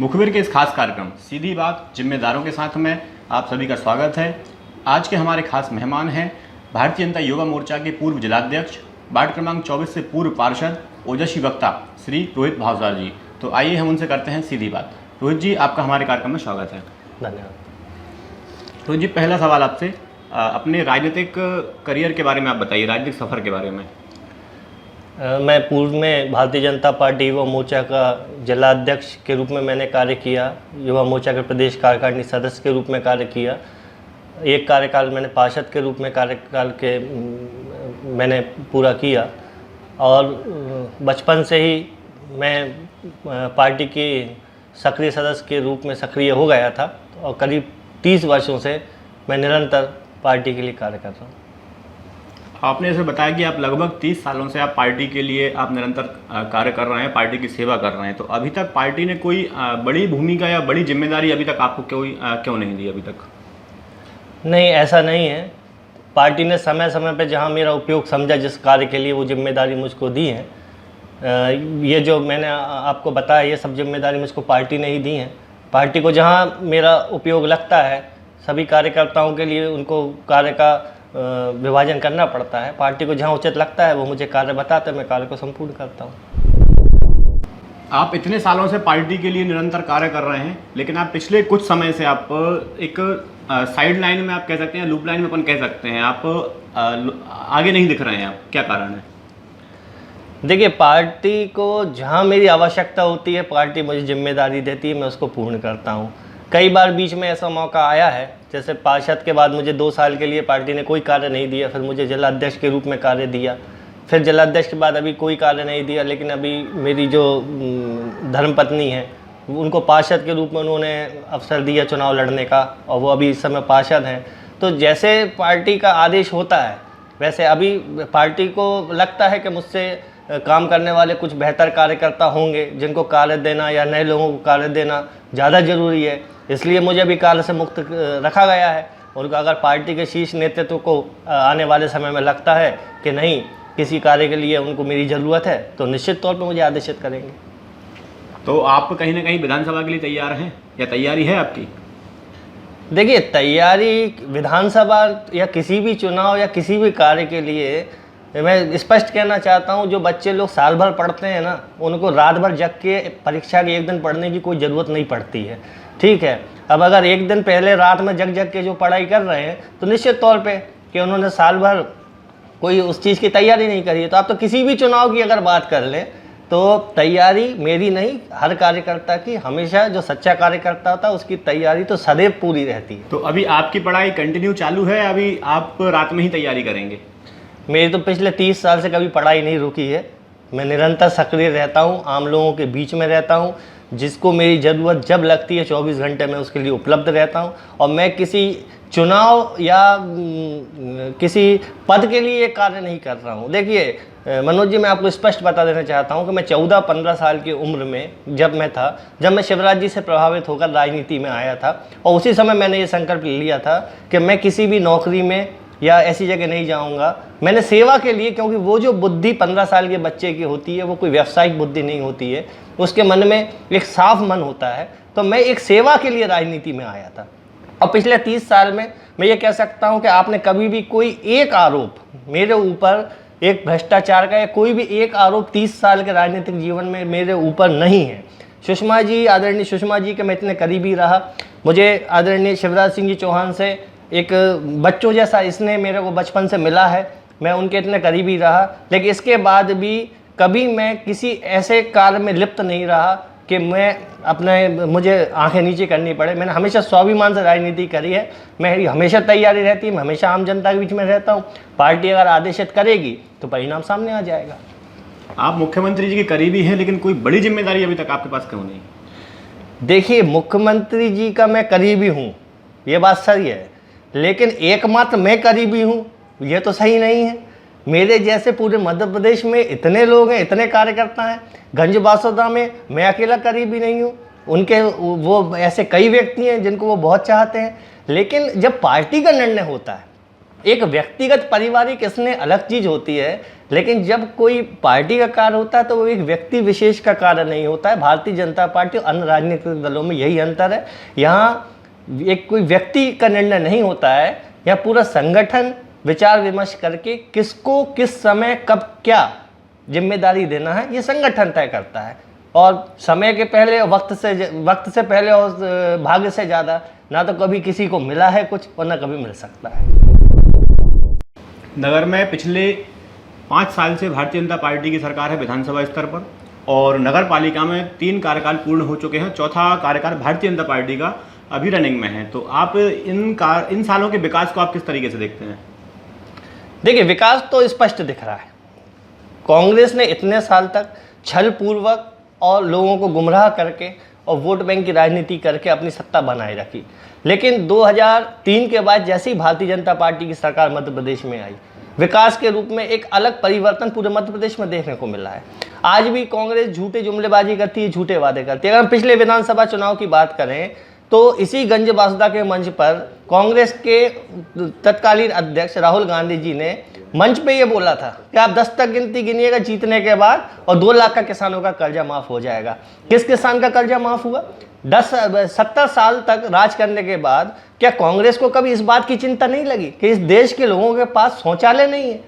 मुखबिर के इस खास कार्यक्रम सीधी बात जिम्मेदारों के साथ में आप सभी का स्वागत है। आज के हमारे खास मेहमान हैं भारतीय जनता युवा मोर्चा के पूर्व जिलाध्यक्ष, वार्ड क्रमांक 24 से पूर्व पार्षद, ओजस्वी वक्ता श्री रोहित भावसार जी। तो आइए हम उनसे करते हैं सीधी बात। रोहित जी, आपका हमारे कार्यक्रम में स्वागत है। धन्यवाद। रोहित जी, पहला सवाल आपसे, अपने राजनीतिक करियर के बारे में आप बताइए, राजनीतिक सफ़र के बारे में। मैं पूर्व में भारतीय जनता पार्टी युवा मोर्चा का जिलाध्यक्ष के रूप में मैंने कार्य किया, युवा मोर्चा के प्रदेश कार्यकारिणी सदस्य के रूप में कार्य किया। एक कार्यकाल मैंने पार्षद के रूप में मैंने पूरा किया और बचपन से ही मैं पार्टी के सक्रिय सदस्य के रूप में सक्रिय हो गया था और करीब 30 वर्षों से मैं निरंतर पार्टी के लिए कार्य कर रहा हूँ। आपने ऐसे बताया कि आप लगभग 30 सालों से आप पार्टी के लिए आप निरंतर कार्य कर रहे हैं, पार्टी की सेवा कर रहे हैं। तो अभी तक पार्टी ने कोई बड़ी भूमिका या बड़ी जिम्मेदारी अभी तक आपको क्यों नहीं दी अभी तक? नहीं, ऐसा नहीं है। पार्टी ने समय समय पर जहां मेरा उपयोग समझा, जिस कार्य के लिए वो जिम्मेदारी मुझको दी है, ये जो मैंने आपको बताया ये सब जिम्मेदारी मुझको पार्टी ने ही दी है। पार्टी को जहां मेरा उपयोग लगता है, सभी कार्यकर्ताओं के लिए उनको कार्य का विभाजन करना पड़ता है। पार्टी को जहां उचित लगता है वो मुझे कार्य बताते हैं, मैं कार्य को संपूर्ण करता हूं। आप इतने सालों से पार्टी के लिए निरंतर कार्य कर रहे हैं, लेकिन आप पिछले कुछ समय से आप एक साइड लाइन में आप कह सकते हैं, लूप लाइन में अपन कह सकते हैं, आप आगे नहीं दिख रहे हैं। आप क्या कारण है? देखिए, पार्टी को जहां मेरी आवश्यकता होती है, पार्टी मुझे जिम्मेदारी देती है, मैं उसको पूर्ण करता हूं। कई बार बीच में ऐसा मौका आया है, जैसे पार्षद के बाद मुझे 2 साल के लिए पार्टी ने कोई कार्य नहीं दिया, फिर मुझे जिलाध्यक्ष के रूप में कार्य दिया, फिर जिलाध्यक्ष के बाद अभी कोई कार्य नहीं दिया। लेकिन अभी मेरी जो धर्मपत्नी है, उनको पार्षद के रूप में उन्होंने अवसर दिया चुनाव लड़ने का और वो अभी इस समय पार्षद हैं। तो जैसे पार्टी का आदेश होता है, वैसे अभी पार्टी को लगता है कि मुझसे काम करने वाले कुछ बेहतर कार्यकर्ता होंगे, जिनको कार्य देना या नए लोगों को कार्य देना ज़्यादा ज़रूरी है, इसलिए मुझे अभी कार्य से मुक्त रखा गया है। और अगर पार्टी के शीर्ष नेतृत्व को आने वाले समय में लगता है कि नहीं, किसी कार्य के लिए उनको मेरी ज़रूरत है, तो निश्चित तौर पर मुझे आदेशित करेंगे। तो आप कहीं ना कहीं विधानसभा के लिए तैयार हैं या तैयारी है आपकी? देखिए, तैयारी विधानसभा या किसी भी चुनाव या किसी भी कार्य के लिए मैं स्पष्ट कहना चाहता हूं, जो बच्चे लोग साल भर पढ़ते हैं ना, उनको रात भर जग के परीक्षा के एक दिन पढ़ने की कोई ज़रूरत नहीं पड़ती है। ठीक है, अब अगर एक दिन पहले रात में जग के जो पढ़ाई कर रहे हैं, तो निश्चित तौर पे कि उन्होंने साल भर कोई उस चीज़ की तैयारी नहीं करी है। तो आप तो किसी भी चुनाव की अगर बात कर लें, तो तैयारी मेरी नहीं, हर कार्यकर्ता की, हमेशा जो सच्चा कार्यकर्ता होता है उसकी तैयारी तो सदैव पूरी रहती है। तो अभी आपकी पढ़ाई कंटिन्यू चालू है, अभी आप रात में ही तैयारी करेंगे? मेरी तो पिछले 30 साल से कभी पढ़ाई नहीं रुकी है। मैं निरंतर सक्रिय रहता हूँ, आम लोगों के बीच में रहता हूँ, जिसको मेरी ज़रूरत जब लगती है 24 घंटे में उसके लिए उपलब्ध रहता हूँ। और मैं किसी चुनाव या किसी पद के लिए कार्य नहीं कर रहा हूँ। देखिए मनोज जी, मैं आपको स्पष्ट बता देना चाहता हूँ कि मैं 14-15 साल की उम्र में जब मैं शिवराज जी से प्रभावित होकर राजनीति में आया था, और उसी समय मैंने ये संकल्प लिया था कि मैं किसी भी नौकरी में या ऐसी जगह नहीं जाऊंगा। मैंने सेवा के लिए, क्योंकि वो जो बुद्धि 15 साल के बच्चे की होती है वो कोई व्यावसायिक बुद्धि नहीं होती है, उसके मन में एक साफ मन होता है। तो मैं एक सेवा के लिए राजनीति में आया था। और पिछले 30 साल में मैं ये कह सकता हूँ कि आपने कभी भी कोई एक आरोप मेरे ऊपर, एक भ्रष्टाचार का या कोई भी एक आरोप 30 साल के राजनीतिक जीवन में मेरे ऊपर नहीं है। सुषमा जी, आदरणीय सुषमा जी के मैं इतने करीबी रहा, मुझे आदरणीय शिवराज सिंह जी चौहान से एक बच्चों जैसा स्नेह मेरे को बचपन से मिला है, मैं उनके इतने करीबी रहा। लेकिन इसके बाद भी कभी मैं किसी ऐसे कार्य में लिप्त नहीं रहा कि मुझे आंखें नीचे करनी पड़े। मैंने हमेशा स्वाभिमान से राजनीति करी है। मेरी हमेशा तैयारी रहती है, मैं हमेशा आम जनता के बीच में रहता हूँ। पार्टी अगर आदेशित करेगी तो परिणाम सामने आ जाएगा। आप मुख्यमंत्री जी के करीबी हैं, लेकिन कोई बड़ी जिम्मेदारी अभी तक आपके पास क्यों नहीं? देखिए, मुख्यमंत्री जी का मैं करीबी हूँ, ये बात सही है, लेकिन एकमात्र मैं करीबी हूँ ये तो सही नहीं है। मेरे जैसे पूरे मध्य प्रदेश में इतने लोग हैं, इतने कार्यकर्ता हैं। गंज बासोदा में मैं अकेला करीबी नहीं हूँ, उनके वो ऐसे कई व्यक्ति हैं जिनको वो बहुत चाहते हैं। लेकिन जब पार्टी का निर्णय होता है एक व्यक्तिगत पारिवारिक इसने अलग चीज होती है, लेकिन जब कोई पार्टी का कार्य होता है तो वो एक व्यक्ति विशेष का कार्य नहीं होता है। भारतीय जनता पार्टी और अन्य राजनीतिक दलों में यही अंतर है। यहाँ एक कोई व्यक्ति का निर्णय नहीं होता है, यहाँ पूरा संगठन विचार विमर्श करके किसको किस समय कब क्या जिम्मेदारी देना है ये संगठन तय करता है। और समय के पहले वक्त से पहले और भाग्य से ज़्यादा ना तो कभी किसी को मिला है कुछ और ना कभी मिल सकता है। नगर में पिछले 5 साल से भारतीय जनता पार्टी की सरकार है विधानसभा स्तर पर, और नगर पालिका में 3 कार्यकाल पूर्ण हो चुके हैं। चौथा कार्यकाल भारतीय जनता पार्टी का अभी रनिंग में है। तो आप इन सालों के विकास को आप किस तरीके से देखते हैं? देखिए, विकास तो स्पष्ट दिख रहा है। कांग्रेस ने इतने साल तक छल पूर्वक और लोगों को गुमराह करके और वोट बैंक की राजनीति करके अपनी सत्ता बनाए रखी, लेकिन 2003 के बाद जैसे ही भारतीय जनता पार्टी की सरकार मध्य प्रदेश में आई, विकास के रूप में एक अलग परिवर्तन पूरे मध्य प्रदेश में देखने को मिला है। आज भी कांग्रेस झूठे जुमलेबाजी करती है, झूठे वादे करती है। अगर हम पिछले विधानसभा चुनाव की बात करें तो इसी गंज बासुदा के मंच पर कांग्रेस के तत्कालीन अध्यक्ष राहुल गांधी जी ने मंच पे ये बोला था कि आप 10 तक गिनती गिनिएगा जीतने के बाद और 2 लाख का किसानों का कर्जा माफ हो जाएगा। किस किसान का कर्जा माफ हुआ? 70 साल तक राज करने के बाद क्या कांग्रेस को कभी इस बात की चिंता नहीं लगी कि इस देश के लोगों के पास शौचालय नहीं है?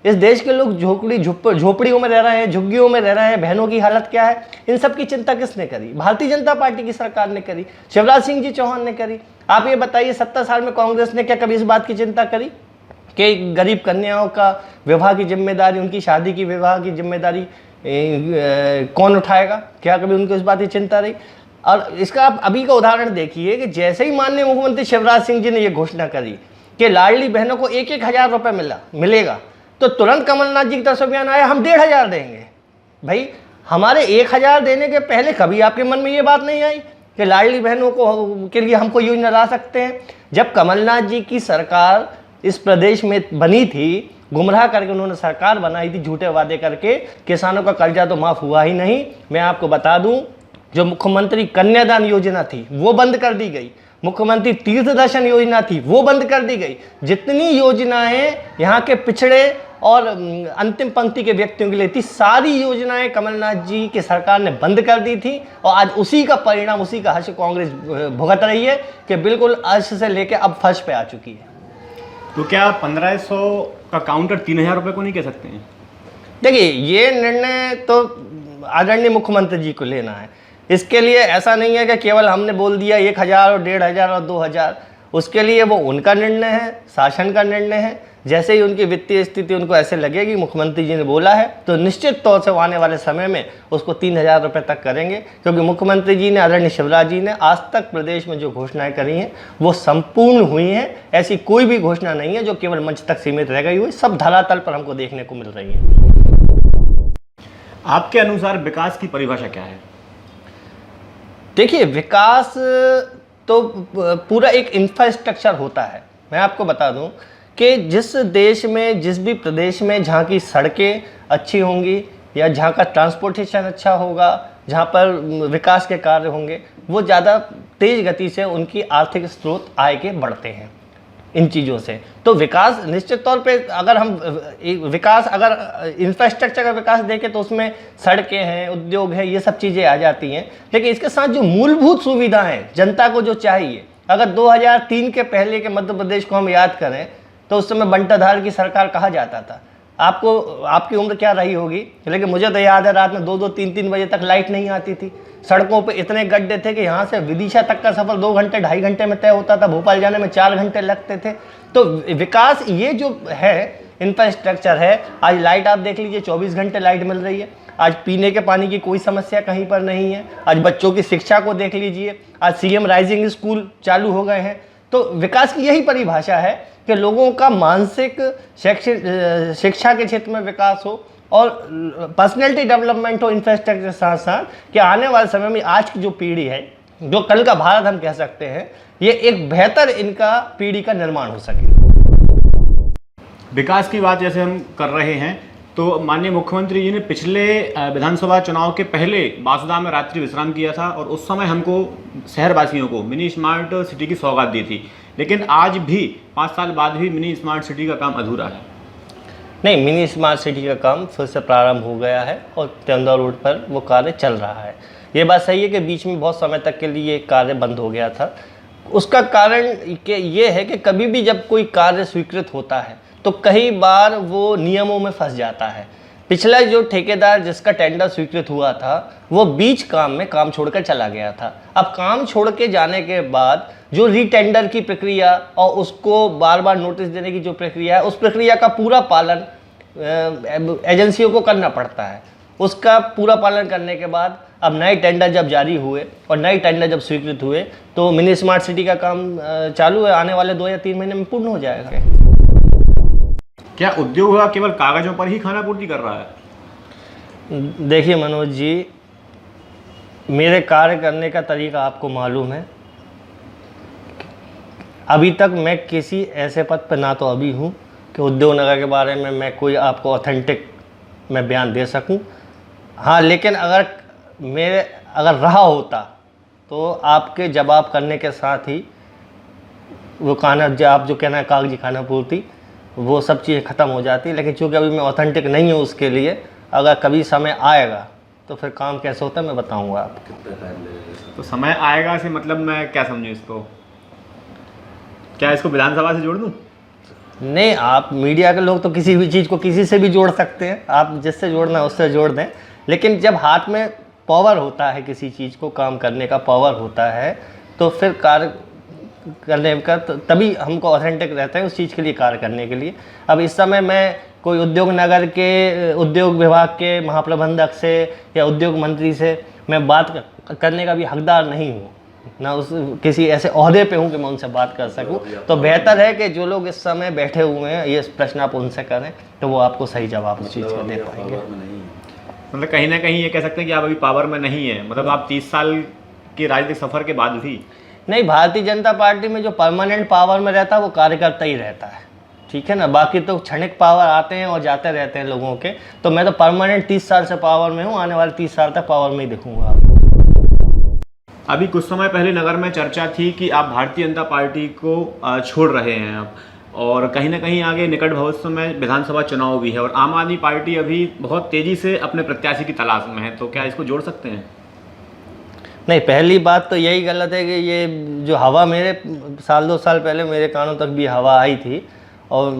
इस देश के लोग झोपड़ियों में रह रहे हैं, झुग्गियों में रह रहे हैं, बहनों की हालत क्या है? इन सब की चिंता किसने करी? भारतीय जनता पार्टी की सरकार ने करी, शिवराज सिंह जी चौहान ने करी। आप ये बताइए 70 साल में कांग्रेस ने क्या कभी इस बात की चिंता करी कि गरीब कन्याओं का विवाह की जिम्मेदारी, उनकी शादी की विवाह की जिम्मेदारी कौन उठाएगा? क्या कभी उनको इस बात की चिंता रही? और इसका आप अभी का उदाहरण देखिए कि जैसे ही माननीय मुख्यमंत्री शिवराज सिंह जी ने ये घोषणा करी कि लाडली बहनों को 1-1 हज़ार रुपये मिलेगा, तो तुरंत कमलनाथ जी की तरफ से बयान आया हम 1,500 देंगे। भाई, हमारे 1,000 देने के पहले कभी आपके मन में ये बात नहीं आई कि लाडली बहनों को के लिए हमको योजना ला सकते हैं? जब कमलनाथ जी की सरकार इस प्रदेश में बनी थी, गुमराह करके उन्होंने सरकार बनाई थी, झूठे वादे करके, किसानों का कर्जा तो माफ हुआ ही नहीं। मैं आपको बता दूं, जो मुख्यमंत्री कन्यादान योजना थी वो बंद कर दी गई, मुख्यमंत्री तीर्थ दर्शन योजना थी वो बंद कर दी गई। जितनी योजनाएं यहाँ के पिछड़े और अंतिम पंक्ति के व्यक्तियों के लिए थी, सारी योजनाएं कमलनाथ जी की सरकार ने बंद कर दी थी। और आज उसी का परिणाम, उसी का हर्ष कांग्रेस भुगत रही है कि बिल्कुल अर्श से लेकर अब फर्श पे आ चुकी है। तो क्या 1500 का काउंटर 3,000 रुपये को नहीं कह सकते हैं? देखिए, ये निर्णय तो आदरणीय मुख्यमंत्री जी को लेना है। इसके लिए ऐसा नहीं है कि केवल हमने बोल दिया 1,000 और 1,500 और 2,000। उसके लिए वो उनका निर्णय है, शासन का निर्णय है। जैसे ही उनकी वित्तीय स्थिति उनको ऐसे लगेगी, मुख्यमंत्री जी ने बोला है, तो निश्चित तौर से आने वाले समय में उसको 3,000 रुपये तक करेंगे। क्योंकि मुख्यमंत्री जी ने, आदरणीय शिवराज जी ने आज तक प्रदेश में जो घोषणाएं करी हैं वो संपूर्ण हुई हैं। ऐसी कोई भी घोषणा नहीं है जो केवल मंच तक सीमित रह गई हुई, सब धरातल पर हमको देखने को मिल रही है। आपके अनुसार विकास की परिभाषा क्या है? देखिए, विकास तो पूरा एक इंफ्रास्ट्रक्चर होता है। मैं आपको बता दूं कि जिस देश में, जिस भी प्रदेश में जहाँ की सड़कें अच्छी होंगी या जहाँ का ट्रांसपोर्टेशन अच्छा होगा, जहाँ पर विकास के कार्य होंगे, वो ज़्यादा तेज़ गति से उनकी आर्थिक स्रोत आय के बढ़ते हैं इन चीज़ों से। तो विकास निश्चित तौर पे, अगर हम विकास, अगर इंफ्रास्ट्रक्चर का विकास देखें तो उसमें सड़कें हैं, उद्योग है, ये सब चीज़ें आ जाती हैं। लेकिन इसके साथ जो मूलभूत सुविधाएं जनता को जो चाहिए, अगर 2003 के पहले के मध्य प्रदेश को हम याद करें तो उस समय बंटाधार की सरकार कहा जाता था। आपको, आपकी उम्र क्या रही होगी, लेकिन मुझे तो याद है रात में 2-2, 3-3 बजे तक लाइट नहीं आती थी। सड़कों पे इतने गड्ढे थे कि यहाँ से विदिशा तक का सफ़र 2 घंटे 2.5 घंटे में तय होता था, भोपाल जाने में 4 घंटे लगते थे। तो विकास ये जो है, इंफ्रास्ट्रक्चर है। आज लाइट आप देख लीजिए, 24 घंटे लाइट मिल रही है। आज पीने के पानी की कोई समस्या कहीं पर नहीं है। आज बच्चों की शिक्षा को देख लीजिए, आज सीएम राइजिंग स्कूल चालू हो गए हैं। तो विकास की यही परिभाषा है कि लोगों का मानसिक, शैक्षिक, शिक्षा के क्षेत्र में विकास हो और पर्सनैलिटी डेवलपमेंट हो इंफ्रास्ट्रक्चर के साथ साथ, कि आने वाले समय में आज की जो पीढ़ी है, जो कल का भारत हम कह सकते हैं, ये एक बेहतर इनका पीढ़ी का निर्माण हो सके। विकास की बात जैसे हम कर रहे हैं, तो माननीय मुख्यमंत्री जी ने पिछले विधानसभा चुनाव के पहले बासुदा में रात्रि विश्राम किया था और उस समय हमको, शहरवासियों को, मिनी स्मार्ट सिटी की सौगात दी थी। लेकिन आज भी 5 साल बाद भी मिनी स्मार्ट सिटी का काम अधूरा है। नहीं, मिनी स्मार्ट सिटी का काम फिर से प्रारंभ हो गया है और तेंदुआ रोड पर वो कार्य चल रहा है। ये बात सही है कि बीच में बहुत समय तक के लिए कार्य बंद हो गया था। उसका कारण ये है कि कभी भी जब कोई कार्य स्वीकृत होता है तो कई बार वो नियमों में फंस जाता है। पिछला जो ठेकेदार जिसका टेंडर स्वीकृत हुआ था वो बीच काम में काम छोड़कर चला गया था। अब काम छोड़ के जाने के बाद जो रीटेंडर की प्रक्रिया और उसको बार बार नोटिस देने की जो प्रक्रिया है, उस प्रक्रिया का पूरा पालन एजेंसियों को करना पड़ता है। उसका पूरा पालन करने के बाद अब नए टेंडर जब जारी हुए और नए टेंडर जब स्वीकृत हुए तो मिनी स्मार्ट सिटी का काम चालू है, आने वाले 2 या 3 महीने में पूर्ण हो जाएगा। क्या उद्योग विभाग केवल कागजों पर ही खाना पूर्ति कर रहा है? देखिए मनोज जी, मेरे कार्य करने का तरीका आपको मालूम है। अभी तक मैं किसी ऐसे पद पर ना तो अभी हूँ कि उद्योग नगर के बारे में मैं कोई आपको ऑथेंटिक मैं बयान दे सकूं। हाँ, लेकिन अगर रहा होता तो आपके जवाब करने के साथ ही वो आप जो कहना है कागजी खाना पूर्ति, वो सब चीज़ें ख़त्म हो जाती। लेकिन चूँकि अभी मैं ऑथेंटिक नहीं हूँ उसके लिए, अगर कभी समय आएगा तो फिर काम कैसे होता है मैं बताऊँगा आपको। तो समय आएगा से मतलब मैं क्या समझूँ इसको? क्या इसको विधानसभा से जोड़ दूँ? नहीं, आप मीडिया के लोग तो किसी भी चीज़ को किसी से भी जोड़ सकते हैं, आप जिससे जोड़ना है उससे जोड़ दें। लेकिन जब हाथ में पावर होता है, किसी चीज़ को काम करने का पावर होता है, तो फिर कार्य करने का तभी हमको ऑथेंटिक रहता है उस चीज़ के लिए कार्य करने के लिए। अब इस समय मैं कोई उद्योग नगर के उद्योग विभाग के महाप्रबंधक से या उद्योग मंत्री से मैं बात करने का भी हकदार नहीं हूँ, ना उस किसी ऐसे ओहदे पे हूँ कि मैं उनसे बात कर सकूँ। तो बेहतर है कि जो लोग इस समय बैठे हुए हैं ये प्रश्न आप उनसे करें तो वो आपको सही जवाब उस चीज़ का दे पाएंगे। मतलब कहीं ना कहीं ये कह सकते हैं कि आप अभी पावर में नहीं है, मतलब आप 30 साल के राजनीतिक सफर के बाद भी नहीं। भारतीय जनता पार्टी में जो परमानेंट पावर में रहता है वो कार्यकर्ता ही रहता है, ठीक है ना। बाकी तो क्षणिक पावर आते हैं और जाते रहते हैं लोगों के। तो मैं तो परमानेंट 30 साल से पावर में हूँ, आने वाले 30 साल तक पावर में ही दिखूंगा। अभी कुछ समय पहले नगर में चर्चा थी कि आप भारतीय जनता पार्टी को छोड़ रहे हैं आप, और कहीं ना कहीं आगे निकट भविष्य में विधानसभा चुनाव भी है और आम आदमी पार्टी अभी बहुत तेज़ी से अपने प्रत्याशी की तलाश में है, तो क्या इसको जोड़ सकते हैं? नहीं, पहली बात तो यही गलत है कि ये जो हवा मेरे 1-2 साल पहले मेरे कानों तक भी हवा आई थी और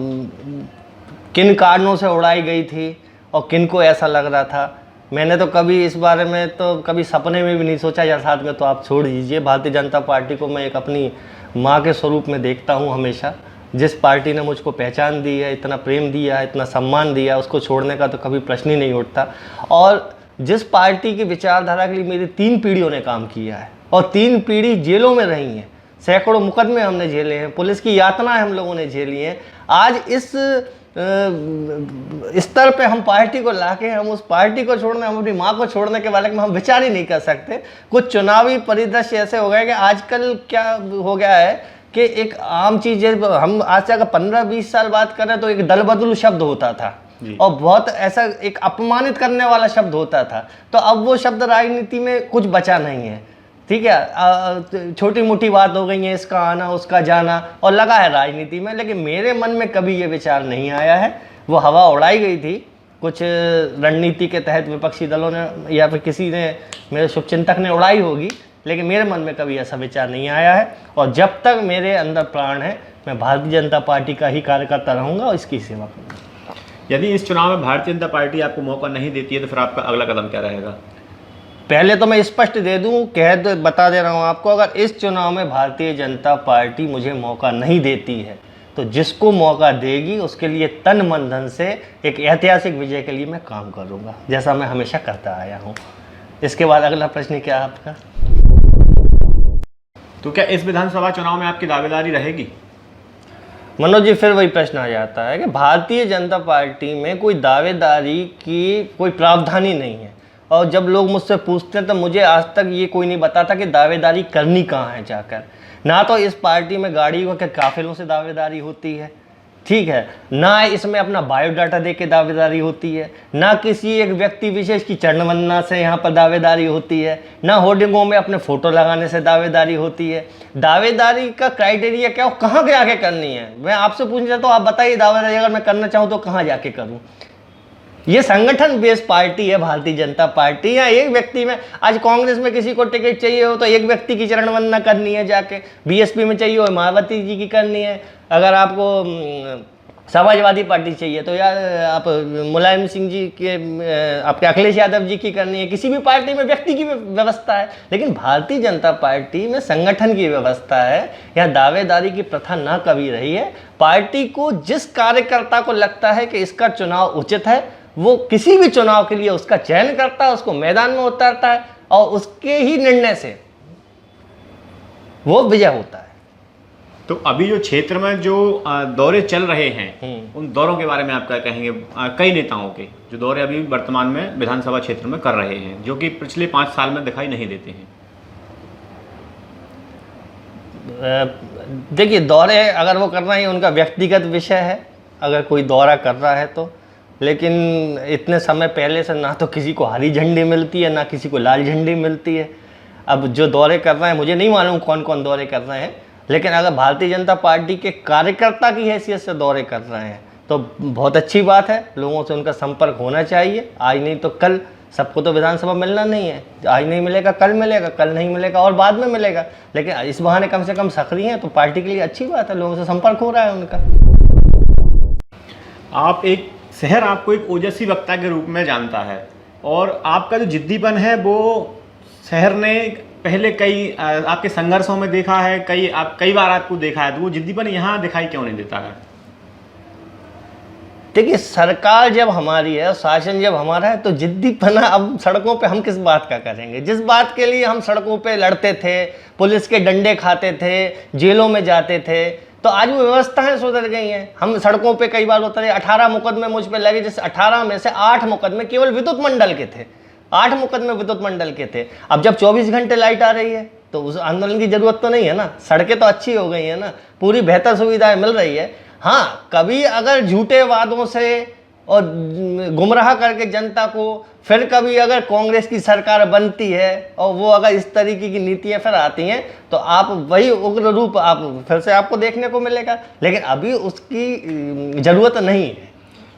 किन कारणों से उड़ाई गई थी और किन को ऐसा लग रहा था, मैंने तो कभी इस बारे में तो कभी सपने में भी नहीं सोचा। या साथ में तो आप छोड़ दीजिए, भारतीय जनता पार्टी को मैं एक अपनी माँ के स्वरूप में देखता हूँ हमेशा। जिस पार्टी ने मुझको पहचान दी है, इतना प्रेम दिया है, इतना सम्मान दिया है, उसको छोड़ने का तो कभी प्रश्न ही नहीं उठता। और जिस पार्टी की विचारधारा के लिए मेरी 3 पीढ़ियों ने काम किया है और 3 पीढ़ी जेलों में रही हैं, सैकड़ों मुकदमे हमने झेले हैं, पुलिस की यातनाएं हम लोगों ने झेली हैं, आज इस स्तर पे हम पार्टी को लाके हम उस पार्टी को छोड़ने, हम अपनी माँ को छोड़ने के बारे में हम विचार ही नहीं कर सकते। कुछ चुनावी परिदृश्य ऐसे हो गए कि आजकल क्या हो गया है कि एक आम चीज़ है, हम आज से अगर 15-20 साल बात करें तो एक दल बदलू शब्द होता था और बहुत ऐसा एक अपमानित करने वाला शब्द होता था। तो अब वो शब्द राजनीति में कुछ बचा नहीं है, ठीक है। छोटी मोटी बात हो गई है, इसका आना उसका जाना और लगा है राजनीति में, लेकिन मेरे मन में कभी ये विचार नहीं आया है। वो हवा उड़ाई गई थी कुछ रणनीति के तहत, विपक्षी दलों ने या फिर किसी ने, मेरे शुभचिंतक ने उड़ाई होगी, लेकिन मेरे मन में कभी ऐसा विचार नहीं आया है। और जब तक मेरे अंदर प्राण है मैं भारतीय जनता पार्टी का ही कार्य करता रहूँगा और इसकी सेवा करूँगा। यदि इस चुनाव में भारतीय जनता पार्टी आपको मौका नहीं देती है तो फिर आपका अगला कदम क्या रहेगा? पहले तो मैं स्पष्ट दे दूं, बता दे रहा हूं आपको, अगर इस चुनाव में भारतीय जनता पार्टी मुझे मौका नहीं देती है तो जिसको मौका देगी उसके लिए तन मन धन से एक ऐतिहासिक विजय के लिए मैं काम करूंगा, जैसा मैं हमेशा करता आया हूं। इसके बाद अगला प्रश्न क्या है आपका? तो क्या इस विधानसभा चुनाव में आपकी दावेदारी रहेगी? मनोज जी, फिर वही प्रश्न आ जाता है कि भारतीय जनता पार्टी में कोई दावेदारी की कोई प्रावधान ही नहीं है। और जब लोग मुझसे पूछते हैं तो मुझे आज तक ये कोई नहीं बताता कि दावेदारी करनी कहाँ है जाकर। ना तो इस पार्टी में गाड़ियों के काफिलों से दावेदारी होती है, ठीक है ना, इसमें अपना बायोडाटा दे के दावेदारी होती है, ना किसी एक व्यक्ति विशेष की चरणवंदना से यहाँ पर दावेदारी होती है, ना होर्डिंगों में अपने फोटो लगाने से दावेदारी होती है। दावेदारी का क्राइटेरिया क्या हो, कहाँ के आके करनी है? मैं आपसे पूछना चाहता हूँ, आप बताइए दावेदारी अगर मैं करना चाहूँ तो कहाँ जाके करूँ? ये संगठन बेस्ड पार्टी है भारतीय जनता पार्टी, या एक व्यक्ति में आज कांग्रेस में किसी को टिकट चाहिए हो तो एक व्यक्ति की चरण वंदना करनी है जाके, बीएसपी में चाहिए हो मायावती जी की करनी है, अगर आपको समाजवादी पार्टी चाहिए तो यार आप मुलायम सिंह जी के, आपके अखिलेश यादव जी की करनी है। किसी भी पार्टी में व्यक्ति की व्यवस्था है, लेकिन भारतीय जनता पार्टी में संगठन की व्यवस्था है। यहाँ दावेदारी की प्रथा ना कभी रही है। पार्टी को जिस कार्यकर्ता को लगता है कि इसका चुनाव उचित है, वो किसी भी चुनाव के लिए उसका चयन करता है, उसको मैदान में उतारता है और उसके ही निर्णय से वो विजय होता है। तो अभी जो क्षेत्र में जो दौरे चल रहे हैं, उन दौरों के बारे में आप क्या कहेंगे? कई नेताओं के जो दौरे अभी वर्तमान में विधानसभा क्षेत्र में कर रहे हैं, जो कि पिछले 5 साल में दिखाई नहीं देते हैं। देखिए, दौरे अगर वो कर रहे हैं उनका व्यक्तिगत विषय है, अगर कोई दौरा कर रहा है तो, लेकिन इतने समय पहले से ना तो किसी को हरी झंडी मिलती है ना किसी को लाल झंडी मिलती है। अब जो दौरे कर रहे हैं, मुझे नहीं मालूम कौन कौन दौरे कर रहे हैं, लेकिन अगर भारतीय जनता पार्टी के कार्यकर्ता की हैसियत से दौरे कर रहे हैं तो बहुत अच्छी बात है, लोगों से उनका संपर्क होना चाहिए। आज नहीं तो कल, सबको तो विधानसभा मिलना नहीं है, आज नहीं मिलेगा कल मिलेगा, कल नहीं मिलेगा और बाद में मिलेगा, लेकिन इस बहाने कम से कम सक्रिय हैं तो पार्टी के लिए अच्छी बात है, लोगों से संपर्क हो रहा है उनका। आप एक शहर आपको एक ओजस्वी वक्ता के रूप में जानता है, और आपका जो जिद्दीपन है वो शहर ने पहले कई आपके संघर्षों में देखा है, कई बार आपको देखा है, तो वो जिद्दीपन यहाँ दिखाई क्यों नहीं देता है? देखिए, सरकार जब हमारी है और शासन जब हमारा है तो जिद्दीपना अब सड़कों पे हम किस बात का करेंगे? जिस बात के लिए हम सड़कों पे लड़ते थे, पुलिस के डंडे खाते थे, जेलों में जाते थे, तो आज वो व्यवस्थाएं सुधर गई हैं। हम सड़कों पे कई बार उतरे, 18 मुकदमे मुझ पे लगे, जिस 18 में से 8 मुकदमे केवल विद्युत मंडल के थे, 8 मुकदमे विद्युत मंडल के थे। अब जब 24 घंटे लाइट आ रही है तो उस आंदोलन की जरूरत तो नहीं है ना, सड़कें तो अच्छी हो गई है ना, पूरी बेहतर सुविधाएं मिल रही है। हाँ, कभी अगर झूठे वादों से और गुमराह करके जनता को, फिर कभी अगर कांग्रेस की सरकार बनती है और वो अगर इस तरीके की नीतियां फिर आती हैं तो आप वही उग्र रूप आप फिर से आपको देखने को मिलेगा, लेकिन अभी उसकी ज़रूरत नहीं है।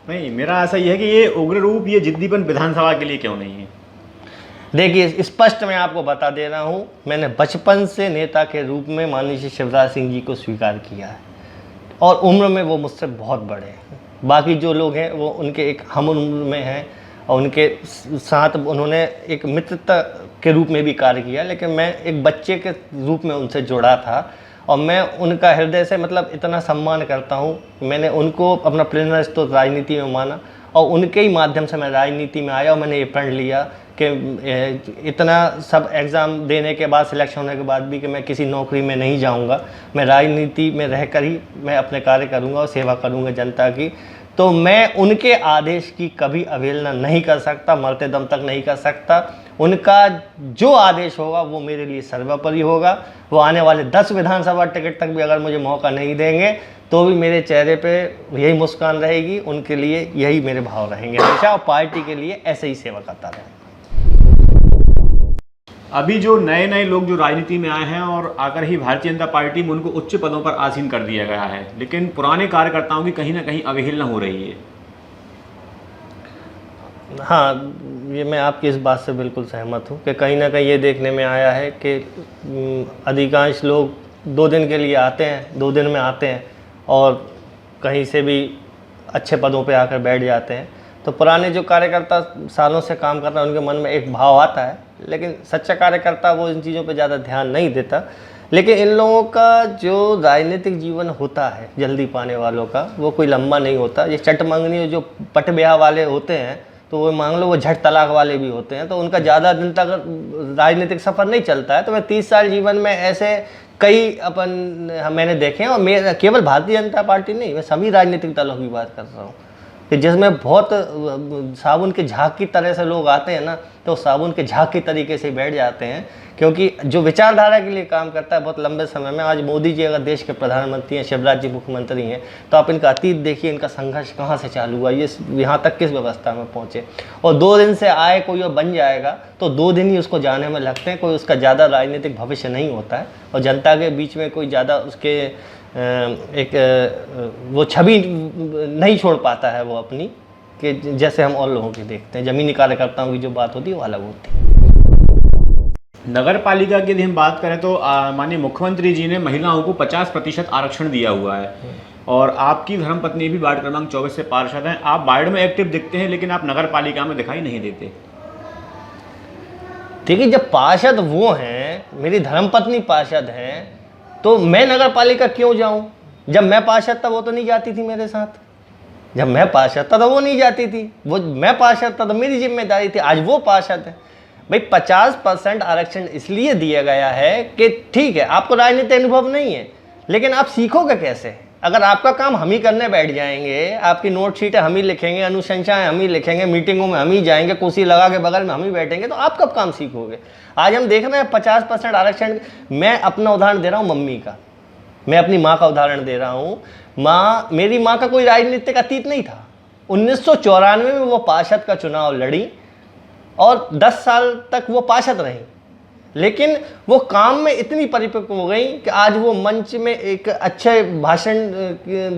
नहीं, मेरा ऐसा ये है कि ये उग्र रूप, ये जिद्दीपन विधानसभा के लिए क्यों नहीं है? देखिए, स्पष्ट मैं आपको बता दे रहा हूँ, मैंने बचपन से नेता के रूप में माननीय श्री शिवराज सिंह जी को स्वीकार किया है और उम्र में वो मुझसे बहुत बड़े हैं। बाकी जो लोग हैं वो उनके एक हम उम्र में हैं और उनके साथ उन्होंने एक मित्रता के रूप में भी कार्य किया, लेकिन मैं एक बच्चे के रूप में उनसे जुड़ा था और मैं उनका हृदय से मतलब इतना सम्मान करता हूँ। मैंने उनको अपना प्रेरणा स्रोत राजनीति में माना और उनके ही माध्यम से मैं राजनीति में आया और मैंने ये प्रण लिया कि इतना सब एग्ज़ाम देने के बाद, सिलेक्शन होने के बाद भी, कि मैं किसी नौकरी में नहीं जाऊंगा, मैं राजनीति में रहकर ही मैं अपने कार्य करूंगा और सेवा करूंगा जनता की। तो मैं उनके आदेश की कभी अवहेलना नहीं कर सकता, मरते दम तक नहीं कर सकता। उनका जो आदेश होगा वो मेरे लिए सर्वोपरि होगा। वो आने वाले 10 विधानसभा टिकट तक भी अगर मुझे मौका नहीं देंगे तो भी मेरे चेहरे पे यही मुस्कान रहेगी, उनके लिए यही मेरे भाव रहेंगे हमेशा, और पार्टी के लिए ऐसे ही सेवा करता रहेगा। अभी जो नए नए लोग जो राजनीति में आए हैं और आकर ही भारतीय जनता पार्टी में उनको उच्च पदों पर आसीन कर दिया गया है, लेकिन पुराने कार्यकर्ताओं की कहीं ना कहीं अवहेलना हो रही है। हाँ, ये मैं आपकी इस बात से बिल्कुल सहमत हूँ कि कहीं ना कहीं ये देखने में आया है कि अधिकांश लोग 2 दिन के लिए आते हैं, 2 दिन में आते हैं और कहीं से भी अच्छे पदों पे आकर बैठ जाते हैं। तो पुराने जो कार्यकर्ता सालों से काम कर रहे हैं उनके मन में एक भाव आता है, लेकिन सच्चा कार्यकर्ता वो इन चीज़ों पे ज़्यादा ध्यान नहीं देता। लेकिन इन लोगों का जो राजनीतिक जीवन होता है जल्दी पाने वालों का, वो कोई लंबा नहीं होता। ये चटमंगनी जो पट ब्याह वाले होते हैं तो वो मान लो वो झट तलाक वाले भी होते हैं, तो उनका ज़्यादा दिन तक राजनीतिक सफ़र नहीं चलता है। तो मैं 30 साल जीवन में ऐसे कई मैंने देखे हैं, और मैं केवल भारतीय जनता पार्टी नहीं, मैं सभी राजनीतिक दलों की बात कर रहा हूँ। कि जिसमें बहुत साबुन के झाग की तरह से लोग आते हैं ना, तो साबुन के झाग की तरीके से बैठ जाते हैं, क्योंकि जो विचारधारा के लिए काम करता है बहुत लंबे समय में। आज मोदी जी अगर देश के प्रधानमंत्री हैं, शिवराज जी मुख्यमंत्री हैं, तो आप इनका अतीत देखिए, इनका संघर्ष कहाँ से चालू हुआ, ये यहाँ तक किस व्यवस्था में पहुँचे। और 2 दिन से आए कोई और बन जाएगा तो 2 दिन ही उसको जाने में लगते हैं, कोई उसका ज़्यादा राजनीतिक भविष्य नहीं होता है, और जनता के बीच में कोई ज़्यादा उसके वो छवि नहीं छोड़ पाता है वो अपनी, कि जैसे हम और लोगों की देखते हैं। ज़मीनी कार्यकर्ताओं की जो बात होती है वो अलग होती है। नगर पालिका की यदि हम बात करें तो माननीय मुख्यमंत्री जी ने महिलाओं को 50% आरक्षण दिया हुआ है, और आपकी धर्मपत्नी भी वार्ड क्रमांक 24 से पार्षद हैं। आप वार्ड में एक्टिव दिखते हैं, लेकिन आप नगर पालिका में दिखाई नहीं देते। देखिए, जब पार्षद वो हैं, मेरी धर्मपत्नी पार्षद हैं, तो मैं नगर पालिका क्यों जाऊं? जब मैं पार्षद था वो तो नहीं जाती थी मेरे साथ, जब मैं पार्षद था तो वो नहीं जाती थी, वो मैं पार्षद था तो मेरी जिम्मेदारी थी। आज वो पार्षद है। भाई 50% आरक्षण इसलिए दिया गया है कि ठीक है, आपको राजनीतिक अनुभव नहीं है, लेकिन आप सीखोगे कैसे? अगर आपका काम हम ही करने बैठ जाएंगे, आपकी नोट शीटें हम ही लिखेंगे, अनुशंसाएं हम ही लिखेंगे, मीटिंगों में हम ही जाएंगे, कुर्सी लगा के बगल में हम ही बैठेंगे, तो आप कब काम सीखोगे? आज हम देख रहे हैं 50% आरक्षण। मैं अपना उदाहरण दे रहा हूँ मम्मी का, मैं अपनी माँ का उदाहरण दे रहा हूँ। मेरी माँ का कोई राजनीतिक अतीत नहीं था। 1994 में वो पार्षद का चुनाव लड़ी और 10 साल तक वो पार्षद रही, लेकिन वो काम में इतनी परिपक्व हो गई कि आज वो मंच में एक अच्छे भाषण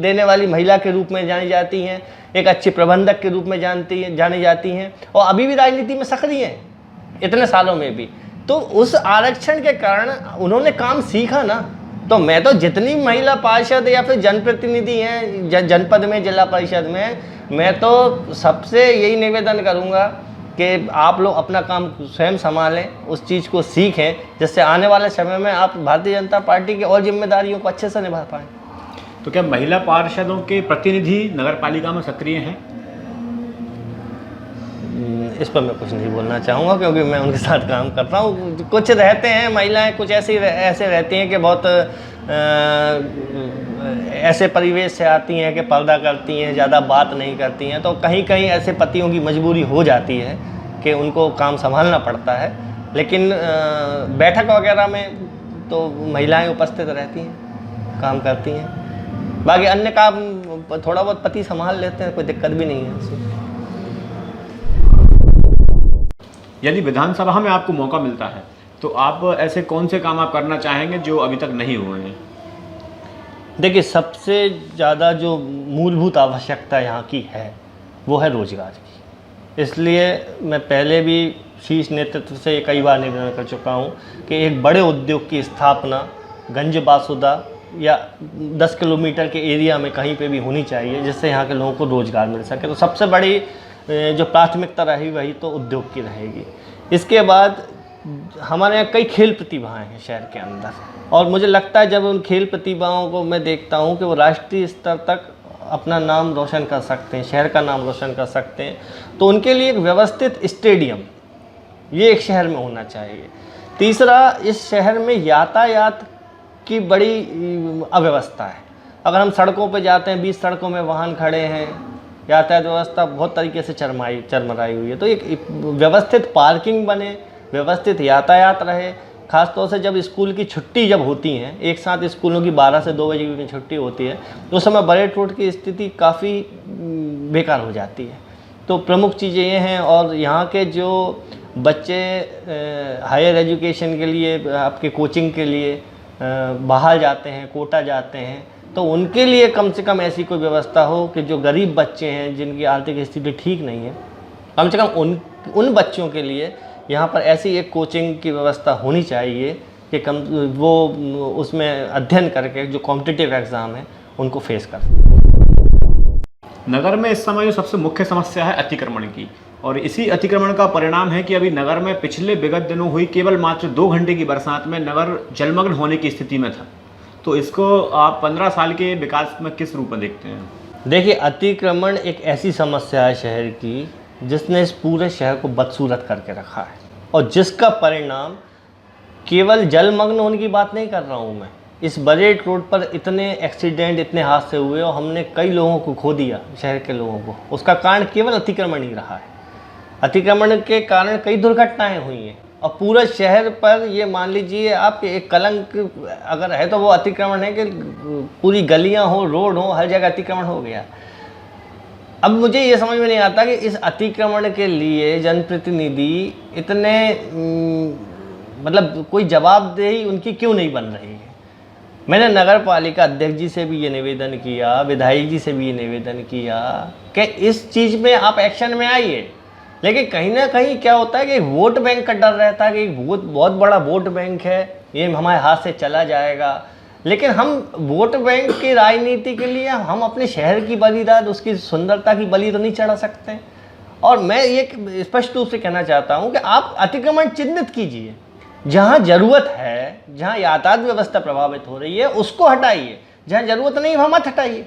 देने वाली महिला के रूप में जानी जाती हैं, एक अच्छी प्रबंधक के रूप में जानी जाती हैं, और अभी भी राजनीति में सक्रिय हैं इतने सालों में भी। तो उस आरक्षण के कारण उन्होंने काम सीखा ना। तो मैं तो जितनी महिला पार्षद या फिर जनप्रतिनिधि हैं जनपद में, जिला परिषद में, मैं तो सबसे यही निवेदन करूँगा कि आप लोग अपना काम स्वयं संभालें, उस चीज़ को सीखें, जिससे आने वाले समय में आप भारतीय जनता पार्टी की और जिम्मेदारियों को अच्छे से निभा पाएँ। तो क्या महिला पार्षदों के प्रतिनिधि नगर पालिका में सक्रिय हैं? इस पर मैं कुछ नहीं बोलना चाहूँगा, क्योंकि मैं उनके साथ काम करता हूँ। कुछ रहते हैं महिलाएं, कुछ ऐसे रहती हैं कि बहुत ऐसे परिवेश से आती हैं कि पर्दा करती हैं, ज़्यादा बात नहीं करती हैं, तो कहीं कहीं ऐसे पतियों की मजबूरी हो जाती है कि उनको काम संभालना पड़ता है। लेकिन बैठक वगैरह में तो महिलाएं उपस्थित रहती हैं, काम करती हैं। बाकी अन्य काम थोड़ा बहुत पति संभाल लेते हैं, कोई दिक्कत भी नहीं है उसमें। यदि विधानसभा में आपको मौका मिलता है तो आप ऐसे कौन से काम आप करना चाहेंगे जो अभी तक नहीं हुए हैं? देखिए, सबसे ज़्यादा जो मूलभूत आवश्यकता यहाँ की है वो है रोजगार की। इसलिए मैं पहले भी शीर्ष नेतृत्व से कई बार निवेदन कर चुका हूँ कि एक बड़े उद्योग की स्थापना गंज बासुदा या 10 किलोमीटर के एरिया में कहीं पे भी होनी चाहिए, जिससे यहाँ के लोगों को रोज़गार मिल सके। तो सबसे बड़ी जो प्राथमिकता रही वही तो उद्योग की रहेगी। इसके बाद हमारे यहाँ कई खेल प्रतिभाएं हैं शहर के अंदर, और मुझे लगता है जब उन खेल प्रतिभाओं को मैं देखता हूँ कि वो राष्ट्रीय स्तर तक अपना नाम रोशन कर सकते हैं, शहर का नाम रोशन कर सकते हैं, तो उनके लिए एक व्यवस्थित स्टेडियम ये एक शहर में होना चाहिए। तीसरा, इस शहर में यातायात की बड़ी अव्यवस्था है। अगर हम सड़कों पर जाते हैं, 20 सड़कों में वाहन खड़े हैं, यातायात व्यवस्था बहुत तरीके से चरमराई हुई है। तो एक व्यवस्थित पार्किंग बने, व्यवस्थित यातायात रहे। ख़ासतौर से जब स्कूल की छुट्टी जब होती हैं, एक साथ स्कूलों की 12 से 2 बजे की छुट्टी होती है, तो उस समय बड़े रोड की स्थिति काफ़ी बेकार हो जाती है। तो प्रमुख चीज़ें ये हैं। और यहाँ के जो बच्चे हायर एजुकेशन के लिए, आपके कोचिंग के लिए बाहर जाते हैं, कोटा जाते हैं, तो उनके लिए कम से कम ऐसी कोई व्यवस्था हो कि जो गरीब बच्चे हैं, जिनकी आर्थिक स्थिति ठीक नहीं है, कम से कम उन बच्चों के लिए यहाँ पर ऐसी एक कोचिंग की व्यवस्था होनी चाहिए कि वो उसमें अध्ययन करके जो कॉम्पिटिटिव एग्ज़ाम है उनको फेस कर सकें। नगर में इस समय जो सबसे मुख्य समस्या है अतिक्रमण की, और इसी अतिक्रमण का परिणाम है कि अभी नगर में पिछले विगत दिनों हुई केवल मात्र 2 घंटे की बरसात में नगर जलमग्न होने की स्थिति में था। तो इसको आप 15 साल के विकास में किस रूप में देखते हैं? देखिए, अतिक्रमण एक ऐसी समस्या है शहर की जिसने इस पूरे शहर को बदसूरत करके रखा है, और जिसका परिणाम केवल जलमग्न होने की बात नहीं कर रहा हूँ मैं, इस बरेट रोड पर इतने एक्सीडेंट, इतने हादसे हुए और हमने कई लोगों को खो दिया, शहर के लोगों को। उसका कारण केवल अतिक्रमण ही रहा है। अतिक्रमण के कारण कई दुर्घटनाएं हुई हैं और पूरा शहर पर ये मान लीजिए आप एक कलंक अगर है तो वो अतिक्रमण है कि पूरी गलियां हो, रोड हो, हर जगह अतिक्रमण हो गया। अब मुझे ये समझ में नहीं आता कि इस अतिक्रमण के लिए जनप्रतिनिधि इतने मतलब कोई जवाबदेही उनकी क्यों नहीं बन रही है। मैंने नगर पालिका अध्यक्ष जी से भी ये निवेदन किया, विधायक जी से भी ये निवेदन किया कि इस चीज़ में आप एक्शन में आइए, लेकिन कहीं ना कहीं क्या होता है कि वोट बैंक का डर रहता है कि बहुत बड़ा वोट बैंक है, ये हमारे हाथ से चला जाएगा। लेकिन हम वोट बैंक की राजनीति के लिए हम अपने शहर की बलिदान, उसकी सुंदरता की बलि तो नहीं चढ़ा सकते। और मैं ये स्पष्ट रूप से कहना चाहता हूँ कि आप अतिक्रमण चिन्हित कीजिए, जहाँ ज़रूरत है, जहाँ यातायात व्यवस्था प्रभावित हो रही है उसको हटाइए, जहाँ ज़रूरत नहीं वहाँ मत हटाइए।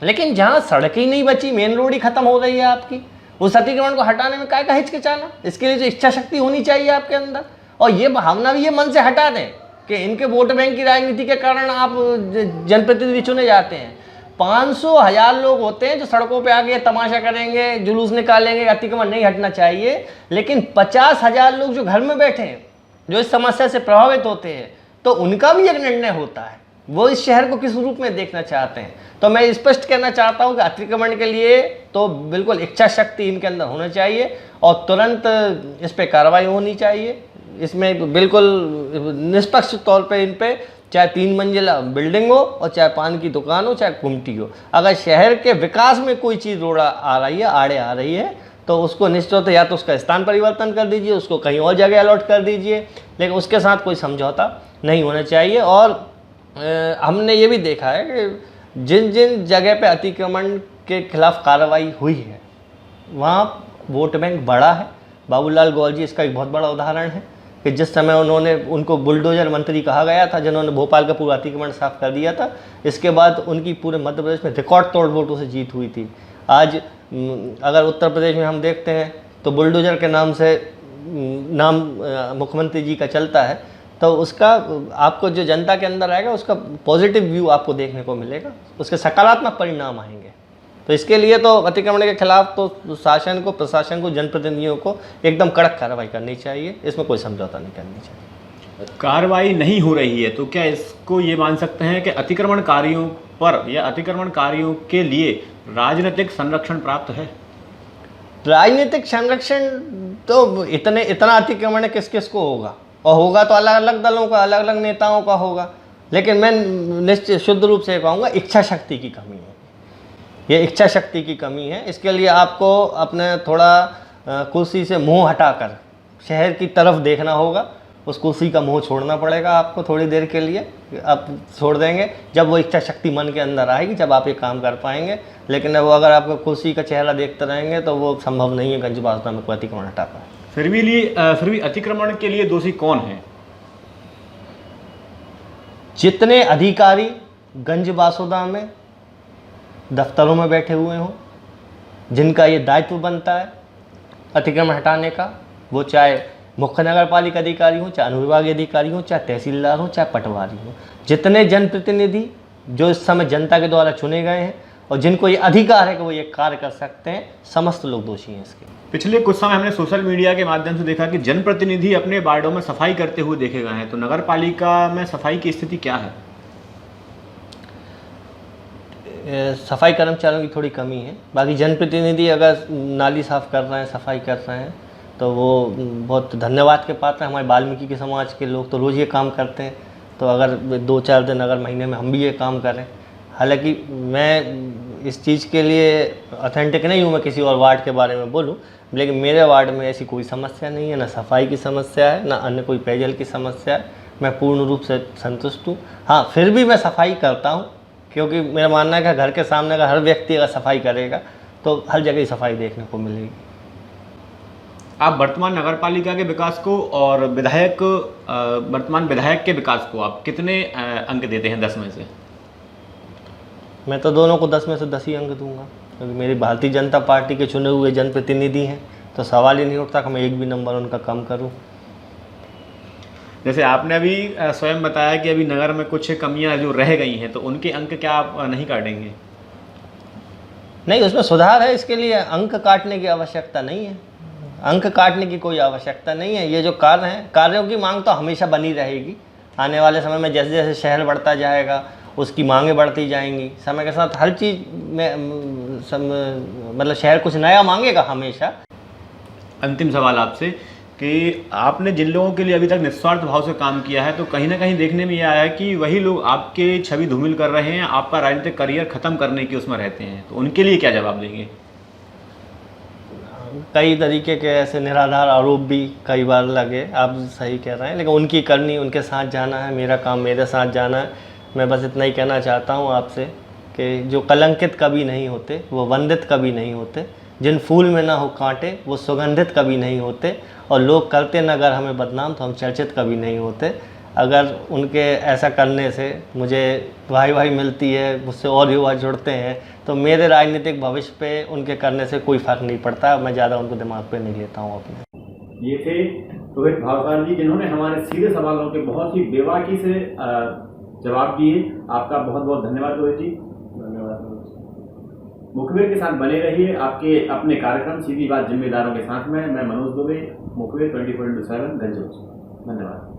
लेकिन जहाँ सड़क ही नहीं बची, मेन रोड ही खत्म हो रही है आपकी, उस अतिक्रमण को हटाने में क्या हिचकिचाना। इसके लिए जो इच्छा शक्ति होनी चाहिए आपके अंदर, और ये भावना भी ये मन से हटा दें कि इनके वोट बैंक की राजनीति के कारण आप जनप्रतिनिधि चुने जाते हैं। 500,000 लोग होते हैं जो सड़कों पे आके तमाशा करेंगे, जुलूस निकालेंगे, अतिक्रमण नहीं हटना चाहिए। लेकिन 50,000 लोग जो घर में बैठे हैं, जो इस समस्या से प्रभावित होते हैं, तो उनका भी एक निर्णय होता है, वो इस शहर को किस रूप में देखना चाहते हैं। तो मैं स्पष्ट कहना चाहता हूँ कि अतिक्रमण के लिए तो बिल्कुल इच्छा शक्ति इनके अंदर होना चाहिए और तुरंत इस पर कार्रवाई होनी चाहिए। इसमें बिल्कुल निष्पक्ष तौर पे इन पे चाहे 3 मंजिला बिल्डिंग हो और चाहे पान की दुकान हो, चाहे गुमटी हो, अगर शहर के विकास में कोई चीज़ रोड़ा आ रही है, आड़े आ रही है, तो उसको निश्चित या तो उसका स्थान परिवर्तन कर दीजिए, उसको कहीं और जगह अलॉट कर दीजिए, लेकिन उसके साथ कोई समझौता नहीं होना चाहिए। और हमने ये भी देखा है कि जिन जिन जगह पे अतिक्रमण के खिलाफ कार्रवाई हुई है वहाँ वोट बैंक बड़ा है। बाबूलाल गौर जी इसका एक बहुत बड़ा उदाहरण है कि जिस समय उनको बुलडोजर मंत्री कहा गया था, जिन्होंने भोपाल का पूरा अतिक्रमण साफ कर दिया था, इसके बाद उनकी पूरे मध्य प्रदेश में रिकॉर्ड तोड़ वोटों से जीत हुई थी। आज अगर उत्तर प्रदेश में हम देखते हैं तो बुलडोजर के नाम से नाम मुख्यमंत्री जी का चलता है, तो उसका आपको जो जनता के अंदर आएगा उसका पॉजिटिव व्यू आपको देखने को मिलेगा, उसके सकारात्मक परिणाम आएंगे। तो इसके लिए तो अतिक्रमण के खिलाफ तो शासन को, प्रशासन को, जनप्रतिनिधियों को एकदम कड़क कार्रवाई करनी चाहिए, इसमें कोई समझौता नहीं करनी चाहिए। कार्रवाई नहीं हो रही है तो क्या इसको ये मान सकते हैं कि अतिक्रमणकारियों पर या अतिक्रमणकारियों के लिए राजनीतिक संरक्षण प्राप्त है? राजनीतिक संरक्षण तो इतना अतिक्रमण किस किस को होगा, और होगा तो अलग अलग दलों का, अलग अलग नेताओं का होगा। लेकिन मैं निश्चित शुद्ध रूप से कहूँगा इच्छा शक्ति की कमी है, ये इच्छा शक्ति की कमी है। इसके लिए आपको अपने थोड़ा कुर्सी से मुंह हटाकर शहर की तरफ देखना होगा, उस कुर्सी का मुंह छोड़ना पड़ेगा आपको थोड़ी देर के लिए। आप छोड़ देंगे जब वो इच्छा शक्ति मन के अंदर आएगी, जब आप ये काम कर पाएंगे। लेकिन वो अगर आप कुर्सी का चेहरा देखते रहेंगे तो वो संभव नहीं है गंज बासुदा में कोई अतिक्रमण हटा पाए। फिर भी अतिक्रमण के लिए दोषी कौन है? जितने अधिकारी गंज बासुदा में दफ्तरों में बैठे हुए हों, जिनका ये दायित्व बनता है अतिक्रमण हटाने का, वो चाहे मुख्य नगर पालिका अधिकारी हों, चाहे अनुविभागीय अधिकारी हों, चाहे तहसीलदार हों, चाहे पटवारी हों, जितने जनप्रतिनिधि जो इस समय जनता के द्वारा चुने गए हैं और जिनको ये अधिकार है कि वो ये कार्य कर सकते हैं, समस्त लोग दोषी हैं इसके। पिछले कुछ समय हमने सोशल मीडिया के माध्यम से देखा कि जनप्रतिनिधि अपने वार्डों में सफाई करते हुए देखे गए हैं, तो नगर पालिका में सफाई की स्थिति क्या है? सफाई कर्मचारियों की थोड़ी कमी है। बाकी जनप्रतिनिधि अगर नाली साफ़ कर रहे हैं, सफाई कर रहे हैं, तो वो बहुत धन्यवाद के पात्र हैं। हमारे वाल्मीकि के समाज के लोग तो रोज़ ये काम करते हैं, तो अगर 2-4 दिन अगर महीने में हम भी ये काम करें। हालांकि मैं इस चीज़ के लिए ऑथेंटिक नहीं हूँ मैं किसी और वार्ड के बारे में बोलूँ, लेकिन मेरे वार्ड में ऐसी कोई समस्या नहीं है, ना सफाई की समस्या है, ना अन्य कोई पेयजल की समस्या है। मैं पूर्ण रूप से संतुष्ट हूँ। हाँ, फिर भी मैं सफाई करता हूँ, क्योंकि मेरा मानना है कि घर के सामने अगर हर व्यक्ति अगर सफाई करेगा तो हर जगह ही सफाई देखने को मिलेगी। आप वर्तमान नगर पालिका के विकास को और वर्तमान विधायक के विकास को आप कितने अंक देते हैं 10 में से? मैं तो दोनों को 10 में से 10 ही अंक दूंगा, क्योंकि मेरी भारतीय जनता पार्टी के चुने हुए जनप्रतिनिधि हैं, तो सवाल ही नहीं उठता कि मैं एक भी नंबर उनका कम करूं। जैसे आपने अभी स्वयं बताया कि अभी नगर में कुछ कमियां जो रह गई हैं, तो उनके अंक क्या आप नहीं काटेंगे? नहीं, उसमें सुधार है, इसके लिए अंक काटने की आवश्यकता नहीं है। अंक काटने की कोई आवश्यकता नहीं है। ये जो कार्य हैं, कार्यों की मांग तो हमेशा बनी रहेगी। आने वाले समय में जैसे जैसे शहर बढ़ता जाएगा उसकी मांगें बढ़ती जाएंगी। समय के साथ हर चीज़ में मतलब शहर कुछ नया मांगेगा हमेशा। अंतिम सवाल आपसे कि आपने जिन लोगों के लिए अभी तक निस्वार्थ भाव से काम किया है, तो कहीं ना कहीं देखने में ये आया है कि वही लोग आपके छवि धूमिल कर रहे हैं, आपका राजनीतिक करियर ख़त्म करने की उसमें रहते हैं, तो उनके लिए क्या जवाब देंगे? कई तरीके के ऐसे निराधार आरोप भी कई बार लगे, आप सही कह रहे हैं, लेकिन उनकी करनी, उनके साथ जाना है, मेरा काम मेरे साथ जाना है। मैं बस इतना ही कहना चाहता हूँ आपसे कि जो कलंकित कभी नहीं होते वो वंदित कभी नहीं होते, जिन फूल में ना हो कांटे वो सुगंधित कभी नहीं होते, और लोग करते न अगर हमें बदनाम तो हम चर्चित कभी नहीं होते। अगर उनके ऐसा करने से मुझे वाही मिलती है, मुझसे और युवा जुड़ते हैं, तो मेरे राजनीतिक भविष्य पे उनके करने से कोई फ़र्क नहीं पड़ता। मैं ज़्यादा उनको दिमाग पे नहीं लेता हूँ अपने। ये थे रोहित भावसार जी, जिन्होंने हमारे सीधे सवालों के बहुत ही बेबाकी से जवाब दिए। आपका बहुत बहुत धन्यवाद रोहित जी। धन्यवाद। मुखबिर के साथ बने रहिए आपके अपने कार्यक्रम सीधी बात जिम्मेदारों के साथ में। मैं मनोज दुबे, मुखबिर 24/7 गंज। धन्यवाद।